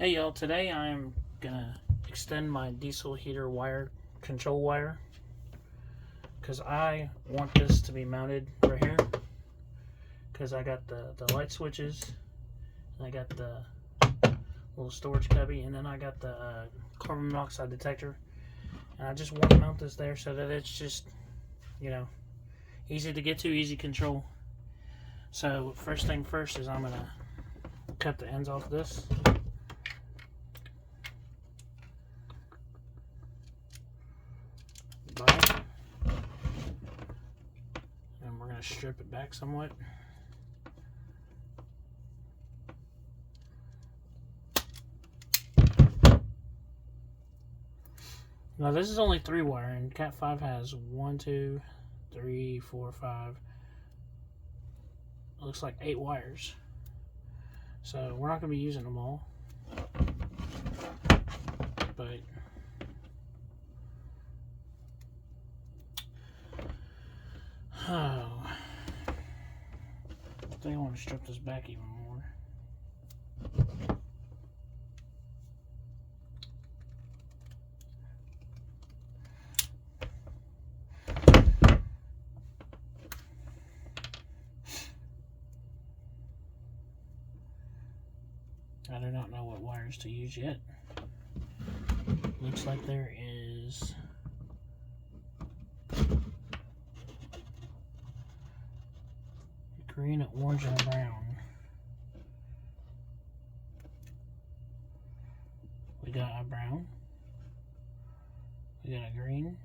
Hey y'all, today I'm gonna extend my diesel heater wire, control wire, because I want this to be mounted right here, because I got the light switches, and I got the little storage cubby, and then I got the carbon monoxide detector, and I just want to mount this there so that it's just, easy to get to, easy control. So first thing first is I'm gonna cut the ends off this. And we're going to strip it back somewhat. Now this is only 3 wire, and Cat 5 has 1, 2, 3, 4, 5. It looks like 8 wires. So we're not going to be using them all. But I think I want to strip this back even more. I do not know what wires to use yet. Looks like there is green, orange, and brown. We got a brown. We got a green.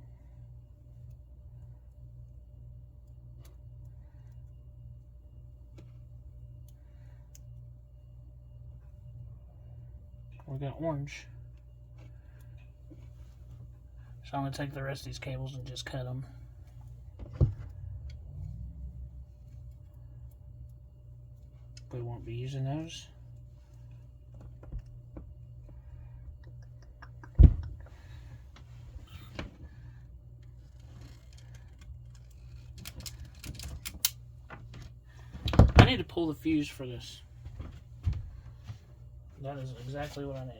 We got orange. So I'm going to take the rest of these cables and just cut them. We won't be using those. I need to pull the fuse for this. That is exactly what I need.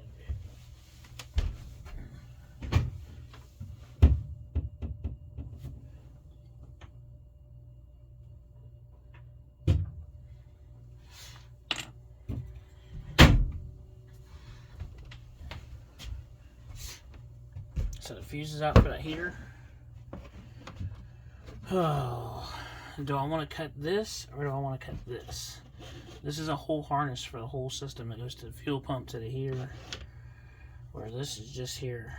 So the fuse is out for that heater. Oh, do I want to cut this or do I want to cut this? This is a whole harness for the whole system. It goes to the fuel pump, to the heater, where this is just here.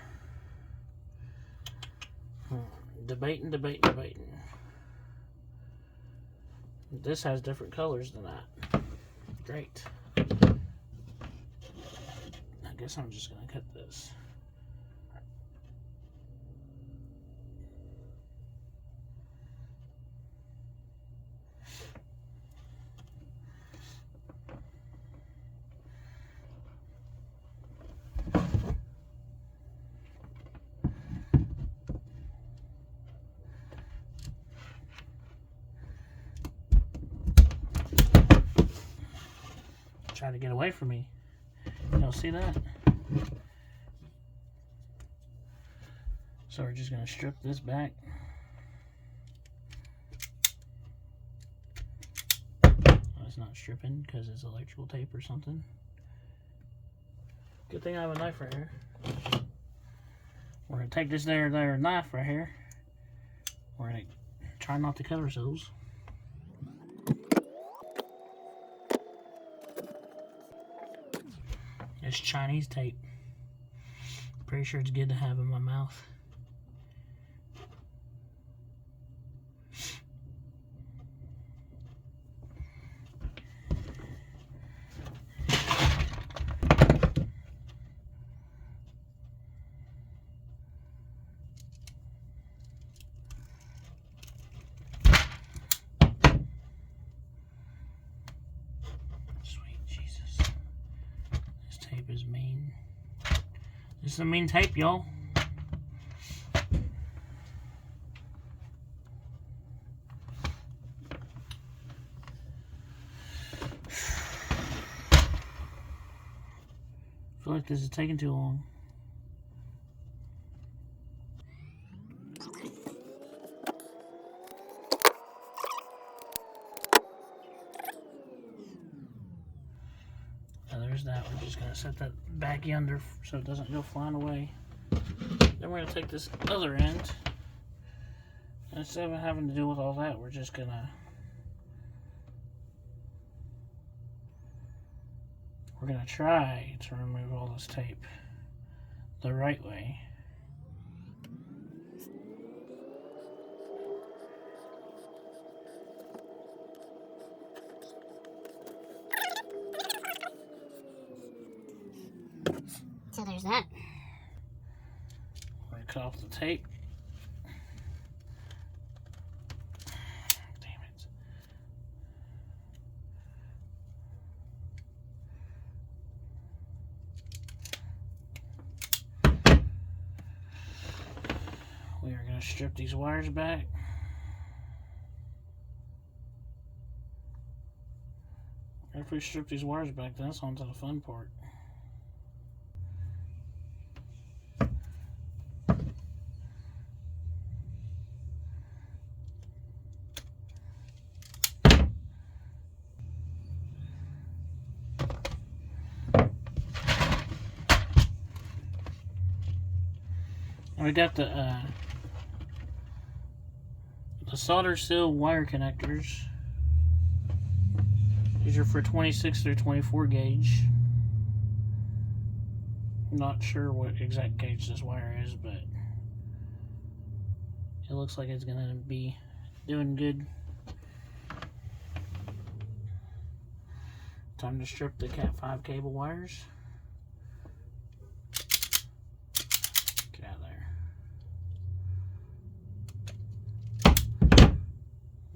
Debating. This has different colors than that. Great. I guess I'm just going to cut this. Try to get away from me. Y'all see that? So we're just going to strip this back. It's not stripping because it's electrical tape or something. Good thing I have a knife right here. We're going to take this there knife right here. We're going to try not to cut ourselves. It's Chinese tape. Pretty sure it's good to have in my mouth. Tape is mean. This is a mean tape, y'all. feel like this is taking too long. And there's that. We're just going to set that back yonder so it doesn't go flying away. Then we're going to take this other end. And instead of having to deal with all that, we're just going to... We're going to try to remove all this tape the right way. So there's that. We're going to cut off the tape. Damn it. We are going to strip these wires back. After we strip these wires back, then it's on to the fun part. We got the solder seal wire connectors. These are for 26 through 24 gauge. I'm not sure what exact gauge this wire is, but it looks like it's gonna be doing good. Time to strip the Cat 5 cable wires. Get out of there.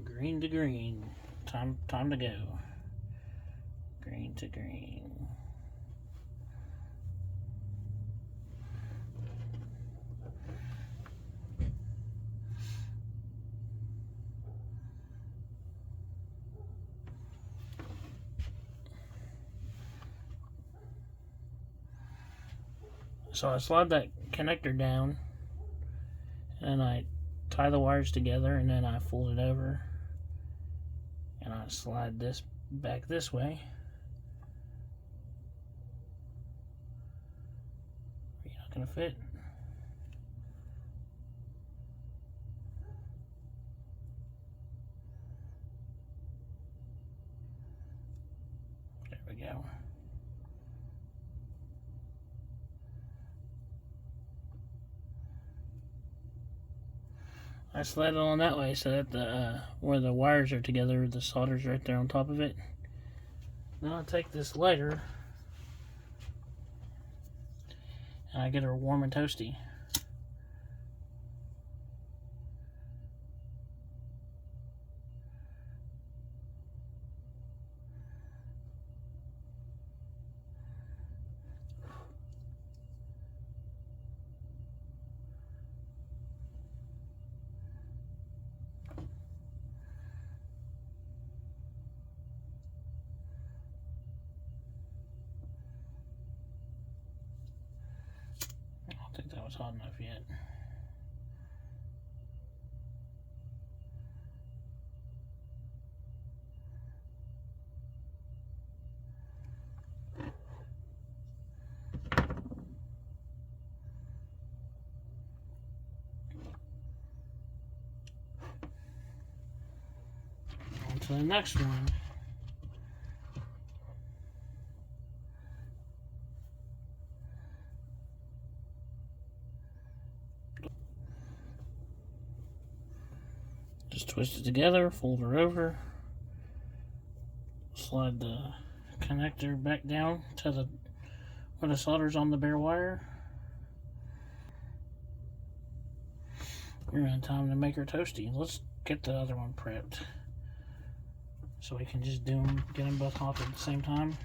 Green to green. Time to go. Green to green. So I slide that connector down and I tie the wires together, and then I fold it over and I slide this back this way. You're not gonna fit. There we go. I slide it on that way so that the where the wires are together, the solder's right there on top of it. Then I'll take this lighter and I get her warm and toasty. I don't think that was hot enough yet. On to the next one. Just twist it together, fold her over, slide the connector back down to the where the solder's on the bare wire. We're in time to make her toasty. Let's get the other one prepped so we can just get them both hot at the same time.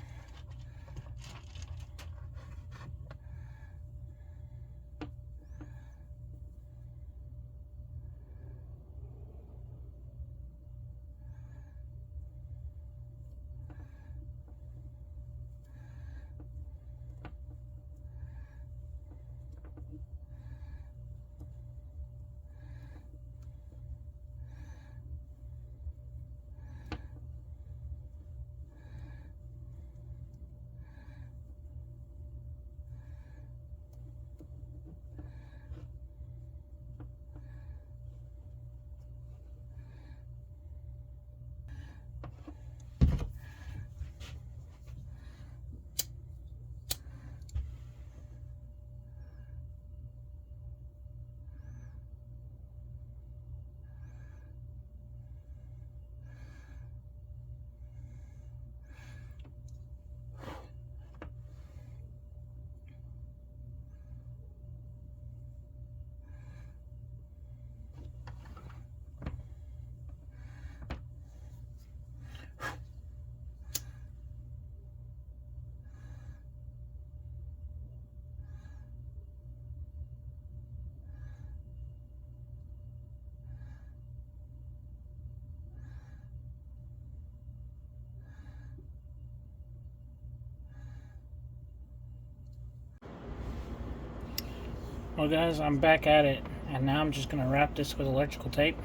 Well guys, I'm back at it, and now I'm just going to wrap this with electrical tape.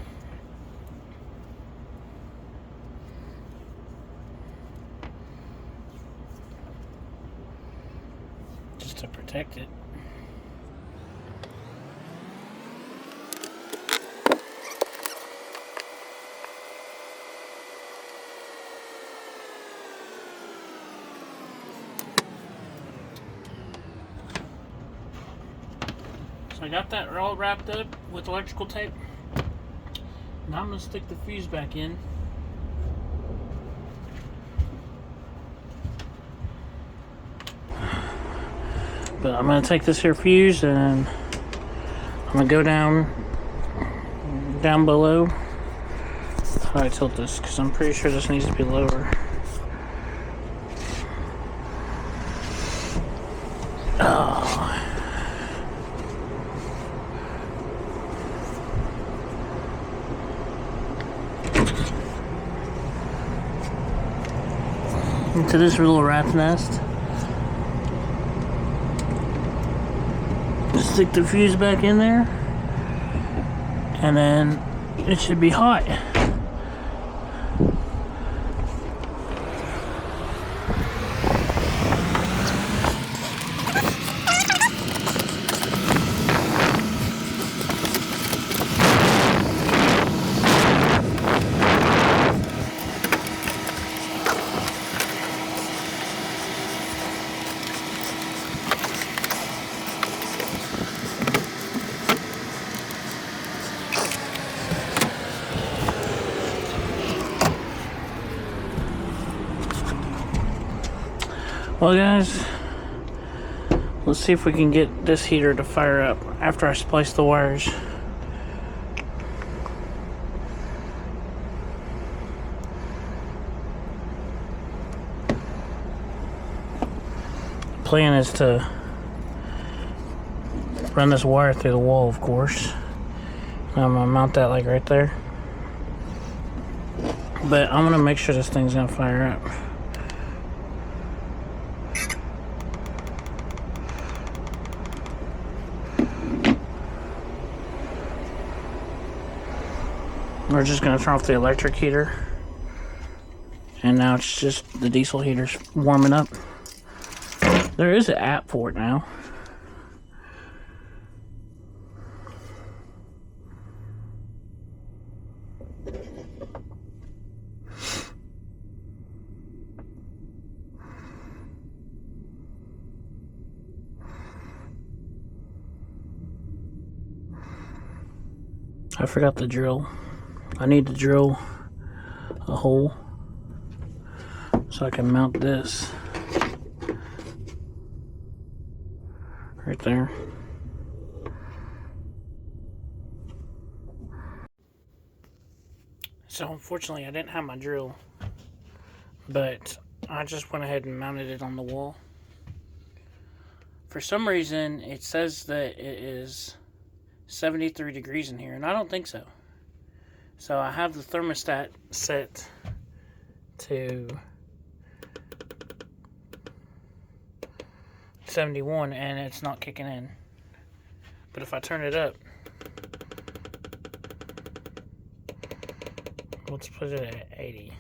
Just to protect it. So I got that all wrapped up with electrical tape. Now I'm going to stick the fuse back in. But I'm going to take this here fuse and I'm going to go down below. How do I tilt this? Because I'm pretty sure this needs to be lower. Oh. Into this little rat's nest. Stick the fuse back in there, and then it should be hot. Well guys, let's see if we can get this heater to fire up after I splice the wires. The plan is to run this wire through the wall, of course. I'm gonna mount that like right there. But I'm gonna make sure this thing's gonna fire up. We're just going to turn off the electric heater, and now it's just the diesel heater's warming up. There is an app for it now. I forgot the drill. I need to drill a hole so I can mount this right there. So unfortunately I didn't have my drill, but I just went ahead and mounted it on the wall. For some reason it says that it is 73 degrees in here, and I don't think so. So I have the thermostat set to 71 and it's not kicking in. But if I turn it up, let's put it at 80.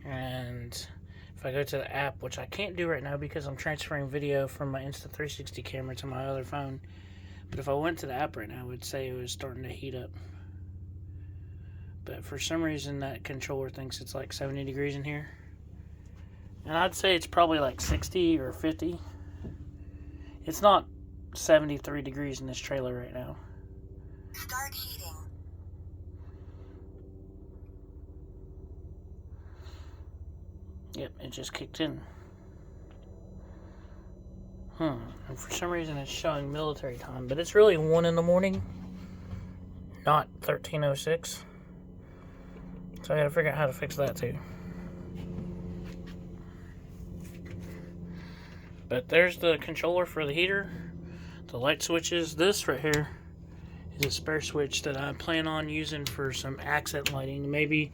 And if I go to the app, which I can't do right now because I'm transferring video from my Insta360 camera to my other phone. But if I went to the app right now, it would say it was starting to heat up. But for some reason, that controller thinks it's like 70 degrees in here. And I'd say it's probably like 60 or 50. It's not 73 degrees in this trailer right now. Start heating. Yep, it just kicked in. And for some reason it's showing military time, but it's really 1 in the morning, not 13:06. So I gotta figure out how to fix that too. But there's the controller for the heater, the light switches. This right here is a spare switch that I plan on using for some accent lighting. Maybe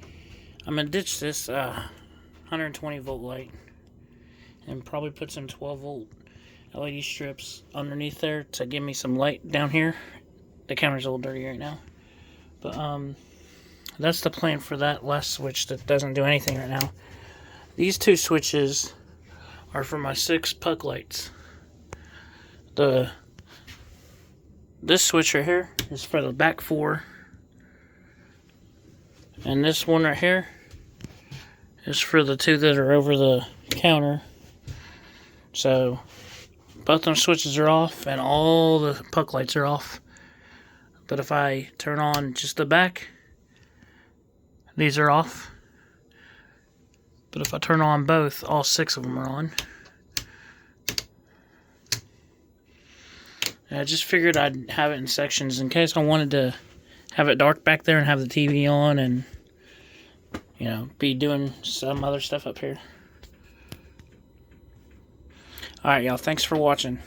I'm gonna ditch this 120 volt light and probably put some 12 volt LED strips underneath there to give me some light down here. The counter's a little dirty right now. But that's the plan for that last switch that doesn't do anything right now. These two switches are for my 6 puck lights. This switch right here is for the back 4. And this one right here is for the 2 that are over the counter. So both them switches are off and all the puck lights are off. But if I turn on just the back, these are off. But if I turn on both, all 6 of them are on. And I just figured I'd have it in sections in case I wanted to have it dark back there and have the TV on and, you know, be doing some other stuff up here. Alright, y'all. Thanks for watching.